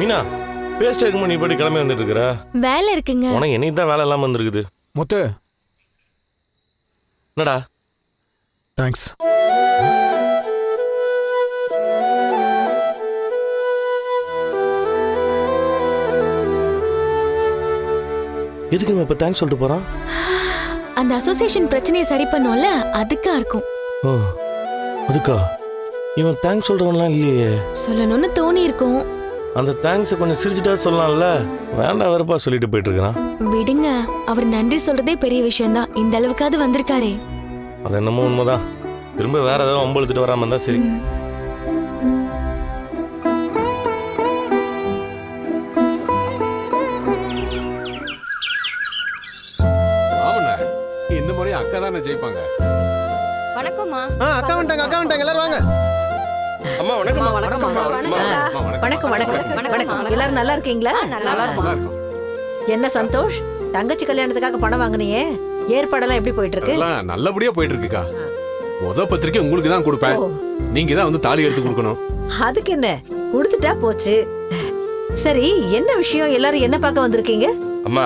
Meena paste இருக்குமா நீ போய் கிளம்பி வந்துட்டு இருக்கிற? வேலை இருக்குங்க. உனக்கு என்னைக்கு தான் வேலை இல்லாமல் வந்துருக்குது. முத்து என்னடா? தேங்க்ஸ். எதுக்குங்க இப்போ தேங்க்ஸ் சொல்லிட்டு போகிறான்? அந்த அசோசியேஷன் பிரச்சனையை சரி பண்ணோம்ல, அதுக்கா இருக்கும். ஓ அதுக்கா? இவன் தேங்க்ஸ் சொல்கிறவன்லாம் இல்லையே. சொல்லணும்னு தோணி இருக்கும். அந்த தேங்க்ஸை கொஞ்சம் சிரிச்சுட்டா சொல்லலாம்ல. வேண்டாம் வெறுப்பா சொல்லிட்டு போயிட்டு இருக்கிறான். விடுங்க, அவர் நன்றி சொல்றதே பெரிய விஷயம்தான். இந்த அளவுக்காவது வந்திருக்காரே. அது என்னமோ உண்மைதான். திரும்ப வேற ஏதாவது வம்பு எடுத்துட்டு வராம இருந்தா சரி. இந்த முறை அக்கா தானே ஜெயிப்பாங்க. வணக்கம்மா. அக்கா வந்துட்டாங்க எல்லாரும் வாங்க. அம்மா வணக்கம். வணக்கம் வணக்கம் வணக்கம். எல்லாரும் நல்லா இருக்கீங்களா? நல்லா இருக்கும். என்ன சந்தோஷ், தங்கச்சி கல்யாணத்துக்காக பணம் வாங்குனியே, ஏற்பாடெல்லாம் எப்படி போயிட்டு இருக்கு? எல்லாம் நல்லபடியா போயிட்டு இருக்குக்கா. முத பத்திரிக்கை உங்களுக்கு தான் கொடுப்பேன். நீங்க தான் வந்து தாலி எடுத்து கொடுக்கணும். அதுக்கு என்ன, கொடுத்துட்டா போச்சு. சரி, என்ன விஷயம்? எல்லாரும் என்ன பார்க்க வந்திருக்கீங்க? அம்மா,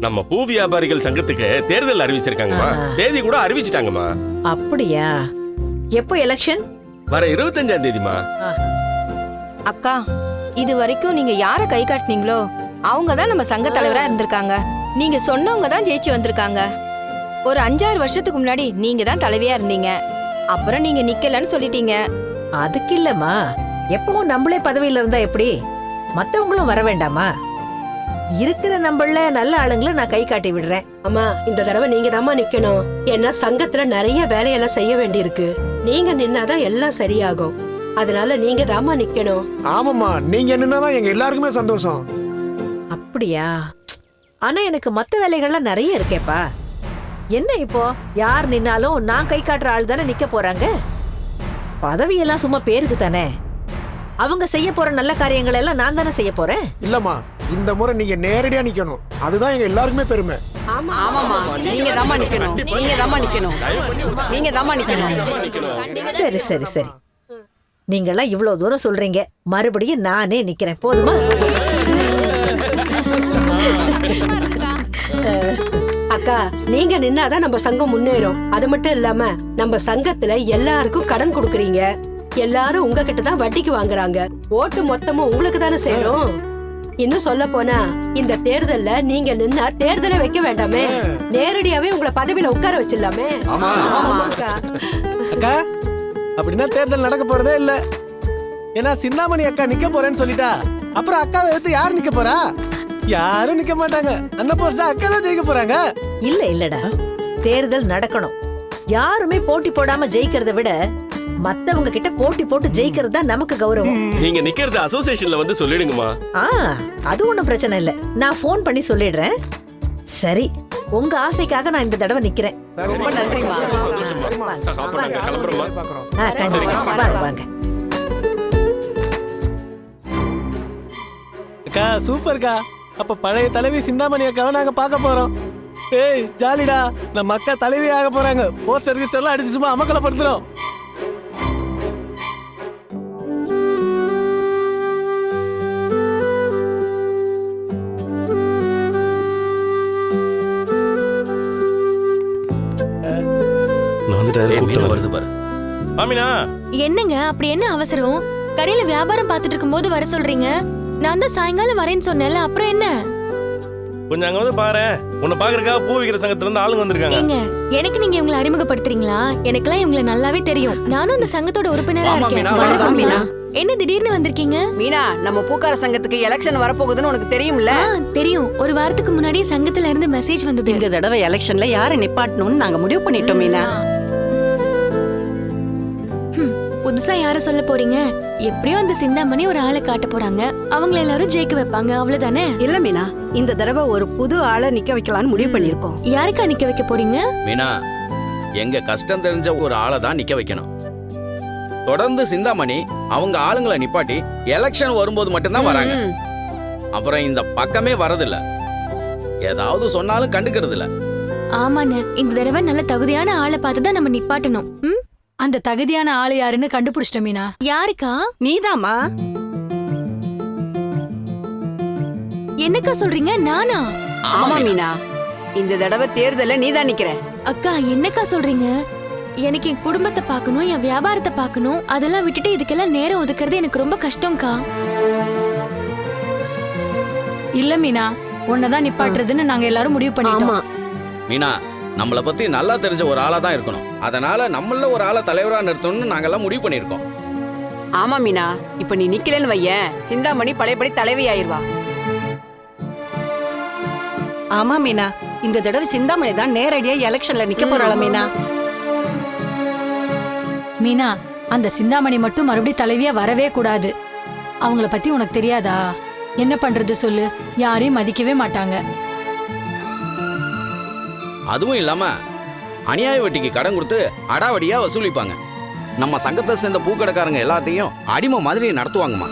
நம்ம பூ வியாபாரிகள் சங்கத்துக்கு தேர்தல் அறிவிச்சிருக்காங்கம்மா. தேதி கூட அறிவிச்சிட்டாங்கம்மா. அப்படியா? எப்போ எலெக்ஷன்? வர 25ஆம் தேதிமா. அக்கா, இது வரைக்கும் நீங்க யார கை காட்டினீங்களோ அவங்க தான் நம்ம சங்க தலைவரா இருந்திருக்காங்க. நீங்க சொன்னவங்க தான் ஜெயிச்சு வந்திருக்காங்க. ஒரு 5-6 வருஷத்துக்கு முன்னாடி நீங்க தான் தலைவியா இருந்தீங்க. அப்புறம் நீங்க நிக்கலன்னு சொல்லிட்டீங்க. அதுக்கு இல்லம்மா, எப்பவும் நம்மளே பதவியில இருந்தா எப்படி? மத்தவங்களும் வர வேண்டாமா? இருக்கிற நம்மள நல்ல ஆளுங்களை நான் கை காட்டி விடுறேன். அம்மா, இந்த தடவை நீங்க தாம்மா நிக்கணும். ஏன்னா சங்கத்துல நிறைய வேலையெல்லாம் செய்ய வேண்டியிருக்கு. நீங்க நின்னாதான் எல்லாம் சரியாகும். அதனால நீங்க தாம்மா நிக்கணும். ஆமாம்மா, நீங்க நின்னாதான் எங்க எல்லாருக்குமே சந்தோஷம். அப்படியா? ஆனா எனக்கு மத்த வேலைகள்லாம் நிறைய இருக்கேப்பா. என்ன இப்போ யார் நின்னாலும் நான் கை காட்டுற ஆள் தானே நிக்க போறாங்க. பதவியெல்லாம் சும்மா பேருக்கு தானே. அவங்க செய்ய போற நல்ல காரியங்கள் எல்லாம் நான் தானே செய்ய போறேன். இல்லம்மா, இந்த முறை நீங்க நேரடியா நிக்கணும். அதுதான் எங்க எல்லாருக்குமே பெருமை. ஆமாமா, நீங்க தாம்மா நிக்கணும். நீங்க தாம்மா நிக்கணும். நீங்க தாம்மா நிக்கணும். சரி சரி சரி, நீங்கெல்லாம் இவ்வளவு தூரம் சொல்றீங்க, மறுபடியும் நானே நிக்கிறேன். போதுமா? அக்கா, நீங்க நின்னாதான் நம்ம சங்கம் முன்னேறும். அது மட்டும் இல்லாம நம்ம சங்கத்துல எல்லாருக்கும் கடன் கொடுக்கறீங்க. எல்லாரும் உங்ககிட்ட தான் வட்டிக்கு வாங்குறாங்க. ஓட்டு மொத்தமும் உங்களுக்கு தானே சேரும். இன்னும் சொல்ல போனா இந்த தேர்தல்ல நீங்க நின்னா தேர்தலை வைக்க வேண்டாமே, நேரடியாவே உங்களை பதவியில உட்கார வச்சிடலாமே. அக்கா, அப்படின்னா தேர்தல் நடக்க போறதே இல்ல. ஏன்னா சிந்தாமணி அக்கா நிக்க போறேன்னு சொல்லிட்டா, அப்புறம் அக்காவை எடுத்து யாரு நிக்க போறா? யாரும் நிக்க மாட்டாங்க. அண்ணன் போஸ்டா அக்கா தான் ஜெயிக்க போறாங்க. இல்ல இல்லடா, தேர்தல் நடக்கணும். யாருமே போட்டி போடாம ஜெயிக்கிறத விட மத்தவங்க கிட்ட போட்டி போட்டு ஜெயிக்கிறது தான் நமக்கு கௌரவம். நீங்க நிக்கிறது அசோசியேஷன்ல வந்து சொல்லிடுங்கம்மா. அது ஒண்ணும் பிரச்சனை இல்ல, நான் போன் பண்ணி சொல்லிடுறேன். சரி, உங்க ஆசைக்காக நான் இந்த தடவை நிக்கிறேன். ரொம்ப நன்றிமா. கிளம்புறோமா? கண்டிப்பா வாங்க. அக்கா சூப்பர்க்கா. அப்ப பழைய தலைவி சிந்தாமணி அக்காவை நாங்க பார்க்க போறோம். ஏய் ஜாலிடா, நம்ம அக்கா தலைவி ஆக போறாங்க. போஸ்டர் கிஸ்டர் எல்லாம் அடிச்சு சும்மா அமக்கலப்படுத்துறோம். வருது பாரு. ஆமினா, என்னங்க அப்படி என்ன அவசரம்? கடையில வியாபாரம் பார்த்துட்டு இருக்கும்போது வர சொல்றீங்க. நான் தான் சாயங்காலம் வரேன்னு சொன்னேன்ல, அப்புறம் என்ன? கொஞ்சம் அங்க வந்து பாரு. உன்னை பாக்குறதுக்காக பூ விக்கிற சங்கத்துல இருந்து ஆளுங்க வந்திருக்காங்க. ஏங்க, எனக்கு நீங்க இவங்களை அறிமுகப்படுத்துறீங்களா? எனக்கெல்லாம் இவங்களை நல்லாவே தெரியும். நானும் அந்த சங்கத்தோட உறுப்பினரா இருக்கேன். வணக்கம் மீனா. என்ன திடீர்னு வந்திருக்கீங்க? மீனா, நம்ம பூக்கார சங்கத்துக்கு எலெக்ஷன் வரப்போகுதுன்னு உனக்கு தெரியும்ல? தெரியும். ஒரு வாரத்துக்கு முன்னாடி சங்கத்துல இருந்து மெசேஜ் வந்தது. இந்த தடவை எலெக்ஷன்ல யாரை நிப்பாட்டணும்னு நாங்க முடிவு பண்ணிட்டோம் மீனா. புதுசா யார சொல்ல போறீங்க? எப்படியோ அந்த சிந்தாமணி ஒரு ஆளை காட்ட போறாங்க. அவங்கள எல்லாரும் ஜெயிக்க வைப்பாங்க, அவ்வளவுதானே? இல்ல மீனா, இந்த தடவை ஒரு புது ஆளை நிக்க வைக்கலாம்னு முடிவு பண்ணிருக்கோம். யாருக்கா நிக்க வைக்க போறீங்க? மீனா, எங்க கஷ்டம் தெரிஞ்ச ஒரு ஆளை தான் நிக்க வைக்கணும். தொடர்ந்து சிந்தாமணி அவங்க ஆளுங்களை நிப்பாட்டி எலெக்ஷன் வரும்போது மட்டும்தான் வராங்க. அப்புறம் இந்த பக்கமே வரதில்ல. ஏதாவது சொன்னாலும் கண்டுக்கிறது இல்ல. ஆமாண்ணே, இந்த தடவை நல்ல தகுதியான ஆளை பார்த்து தான் நம்ம நிப்பாட்டணும். அந்த தகுதியான ஆளு யாருன்னு கண்டுபிடிச்சிட்ட மீனா. யாருக்கா? நீதாமா. என்னக்கா சொல்றீங்க? நானா? ஆமா மீனா, இந்த தடவை தேர்தல்ல நீதான் நிக்கிற. அக்கா என்னக்கா சொல்றீங்க? எனக்கு என் குடும்பத்தை பார்க்கணும், என் வியாபாரத்தை பார்க்கணும். அதெல்லாம் விட்டுட்டு இதுக்கெல்லாம் நேரம் ஒதுக்குறது எனக்கு ரொம்ப கஷ்டம்க்கா. இல்ல மீனா, உன்னதான் நிப்பாட்டுறதுன்னு நாங்க எல்லாரும் முடிவு பண்ணிட்டோம். மீனா, நம்மளை பத்தி நல்லா தெரிஞ்ச ஒரு ஆளா தான் இருக்கணும். அதனால நம்மள ஒரு ஆளை தலைவரா நிறுத்தணும்னு நாங்கெல்லாம் முடிவு பண்ணிருக்கோம். ஆமா மீனா, இப்ப நீ நிக்கலன்னு வையேன், சிந்தாமணி பழையபடி தலைவி ஆயிருவா. ஆமா மீனா, இந்த தடவை சிந்தாமணி தான் நேரடியா எலெக்ஷன்ல நிக்க போறாள மீனா. மீனா, அந்த சிந்தாமணி மட்டும் மறுபடியும் தலைவியா வரவே கூடாது. அவங்கள பத்தி உனக்கு தெரியாதா? என்ன பண்றது சொல்லு, யாரையும் மதிக்கவே மாட்டாங்க. அதுவும் இல்லாம அநியாய வட்டிக்கு கடன் கொடுத்து அடாவடியா வசூலிப்பாங்க. நம்ம சங்கத்தை சேர்ந்த பூக்கடைக்காரங்க எல்லாத்தையும் அடிமை மாதிரி நடத்துவாங்கம்மா.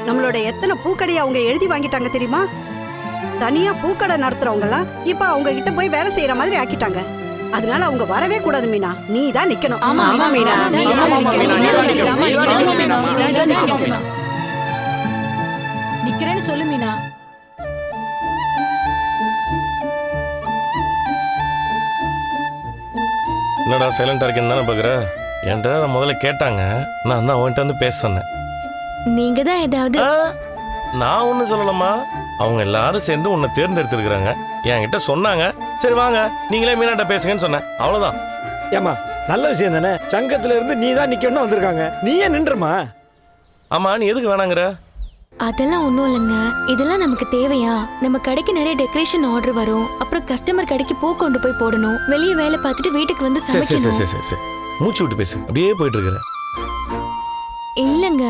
நம்மளோட எத்தனை பூக்கடையை அவங்க எழுதி வாங்கிட்டாங்க தெரியுமா? தனியா பூக்கடை நடத்துறவங்க எல்லாம் இப்ப அவங்க கிட்ட போய் வேலை செய்யற மாதிரி ஆக்கிட்டாங்க. அதனால அவங்க வரவே கூடாது மீனா, நீ தான் நிக்கணும். ஆமா, ஆமா மீனா, நீ தான் நிக்கணும். நிக்கிறேன்னு சொல்லு மீனா. என்னடா சைலண்டா இருக்கேன்னு தானே பாக்குற? என்கிட்ட அதை முதல்ல கேட்டாங்க, நான் தான் அவன்கிட்ட வந்து பேச சொன்னேன். நீங்க தான் ஏதாவது நான் ஒன்றும் சொல்லலம்மா. அவங்க எல்லாரும் சேர்ந்து உன்னை தேர்ந்தெடுத்திருக்கிறாங்க. என்கிட்ட சொன்னாங்க, சரி வாங்க நீங்களே மீனாட்ட பேசுங்கன்னு சொன்னேன், அவ்வளவுதான். ஏமா நல்ல விஷயம் தானே, சங்கத்துல இருந்து நீ தான் நிக்கணும்னு வந்திருக்காங்க, நீயே நின்றுமா. ஆமா, நீ எதுக்கு வேணாங்கிற? அதெல்லாம் ஒண்ணும் இல்லைங்க. இதெல்லாம் நமக்கு தேவையா? நம்ம கடைக்கு நிறைய டெக்கரேஷன் ஆர்டர் வரும். அப்புறம் கஸ்டமர் கடைக்கு பூ கொண்டு போய் போடணும். வெளியே வேலை பார்த்துட்டு வீட்டுக்கு வந்து சரி சரி சரி சமைக்கணும். சரி சரி மூச்சு விட்டு பேசு, அப்படியே போயிட்டு இருக்கிற. இல்லங்க,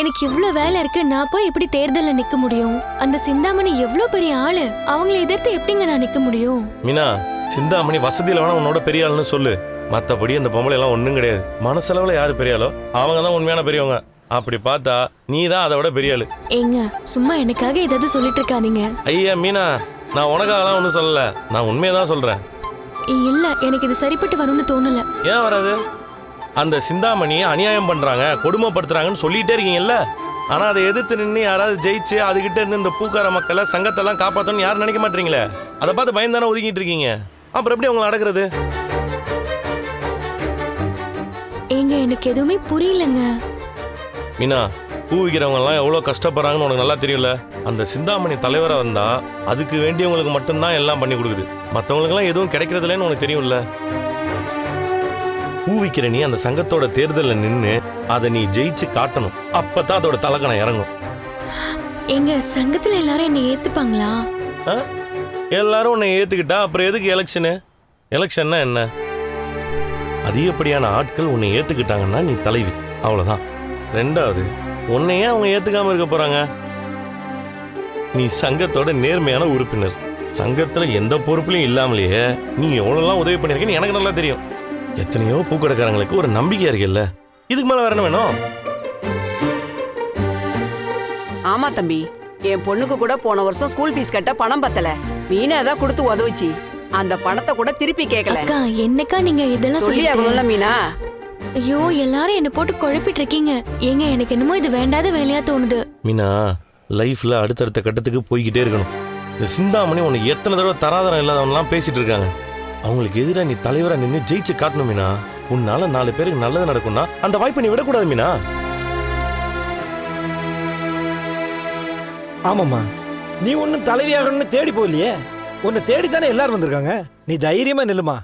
எனக்கு இவ்ளோ வேலை இருக்கு. நான் போய் எப்படி தேர்தல்ல நிக்க முடியும்? அந்த சிந்தாமணி எவ்ளோ பெரிய ஆளு, அவங்கள எதிர்த்து எப்படிங்க நான் நிக்க முடியும்? மீனா, சிந்தாமணி வசதியில வேணா உன்னோட பெரிய ஆளுன்னு சொல்லு. மத்தபடி அந்த பொம்பளை எல்லாம் ஒண்ணும் கிடையாது. மனசளவுல யாரு பெரிய ஆளோ அவங்க தான் உண்மையான பெரியவங்க. அப்படி பார்த்தா நீ தான் அதை விட பெரிய ஆளு. ஏங்க சும்மா எனக்காக ஏதாவது சொல்லிட்டு இருக்காதீங்க. ஐயா மீனா, நான் உனக்காகலாம் ஒன்றும் சொல்லல, நான் உண்மையை தான் சொல்றேன். இல்ல, எனக்கு இது சரிப்பட்டு வரும்னு தோணல. ஏன் வராது? அந்த சிந்தாமணி அநியாயம் பண்றாங்க, கொடுமைப்படுத்துறாங்கன்னு சொல்லிட்டே இருக்கீங்கல்ல. ஆனா அதை எதிர்த்து நின்று யாராவது ஜெயிச்சு அதுகிட்ட இருந்து இந்த பூக்கார மக்களை சங்கத்தெல்லாம் காப்பாற்றணும்னு யாரும் நினைக்க மாட்டீங்களே. அதை பார்த்து பயந்தானே ஒதுக்கிட்டு இருக்கீங்க. அப்புறம் எப்படி உங்களை அடக்குறது? ஏங்க எனக்கு எதுவுமே புரியலங்க. மீனா, பூ விற்கிறவங்க எல்லாம் எவ்வளவு கஷ்டப்படுறாங்கன்னு உனக்கு நல்லா தெரியும்ல. அந்த சிந்தாமணி தலைவரா வந்தா அதுக்கு வேண்டியவங்களுக்கு மட்டும்தான் எல்லாம் பண்ணி கொடுக்குது. மற்றவங்களுக்கு எல்லாம் எதுவும் கிடைக்கிறது இல்லைன்னு உனக்கு தெரியும்ல. பூ விற்கிற நீ அந்த சங்கத்தோட தேர்தலில் நின்று அதை நீ ஜெயிச்சு காட்டணும். அப்பதான் அதோட தலக்கணம் இறங்கும். எங்க சங்கத்துல எல்லாரும் என்ன ஏத்துப்பாங்களா? எல்லாரும் உன்னை ஏத்துக்கிட்டா அப்புறம் எதுக்கு எலெக்ஷனு? எலெக்ஷன்னா என்ன? அதிகப்படியான ஆட்கள் உன்னை ஏத்துக்கிட்டாங்கன்னா நீ தலைவி, அவ்வளவுதான். ரெண்டாவது, உன்னையே அவங்க ஏத்துக்காம இருக்க போறாங்க. நீ சங்கத்தோட நேர்மையான உறுப்பினர். சங்கத்துல எந்த பொறுப்புலையும் இல்லாமலேயே நீ எவ்வளவுலாம் உதவி பண்ணிருக்கேன்னு எனக்கு நல்லா தெரியும். எத்தனையோ பூக்கடைக்காரங்களுக்கு ஒரு நம்பிக்கையா இருக்குல்ல. இதுக்கு மேல வேற என்ன வேணும்? ஆமா தம்பி, என் பொண்ணுக்கு கூட போன வருஷம் ஸ்கூல் ஃபீஸ் கட்ட பணம் பத்தல. மீனா தான் கொடுத்து உதவுச்சு. அந்த பணத்தை கூட திருப்பி கேட்கல. அக்கா என்னக்கா நீங்க இதெல்லாம் சொல்லி ஆகணும்ல மீனா. ஐயோ, எல்லாரும் என்ன போட்டு குழப்பிட்டு இருக்கீங்க. ஏங்க எனக்கு என்னமோ இது வேண்டாத வேலையா தோணுது. மீனா, லைஃப்ல அடுத்தடுத்த கட்டத்துக்கு போய்கிட்டே இருக்கணும். இந்த சிந்தாமணி உனக்கு எத்தனை தடவை தராதரம் இல்லாதவன்லாம் பேசிட்டு இருக்காங்க. அவங்களுக்கு எதிராக நீ தலைவரா நின்று ஜெயிச்சு காட்டணும் மீனா. உன்னால 4 பேருக்கு நல்லது நடக்கும்னா அந்த வாய்ப்பை நீ விடக்கூடாது மீனா. ஆமாம்மா, நீ ஒன்னும் தலைவியாகணும்னு தேடி போகலையே, உன்னை தேடித்தானே எல்லாரும் வந்திருக்காங்க. நீ தைரியமா நில்லுமா.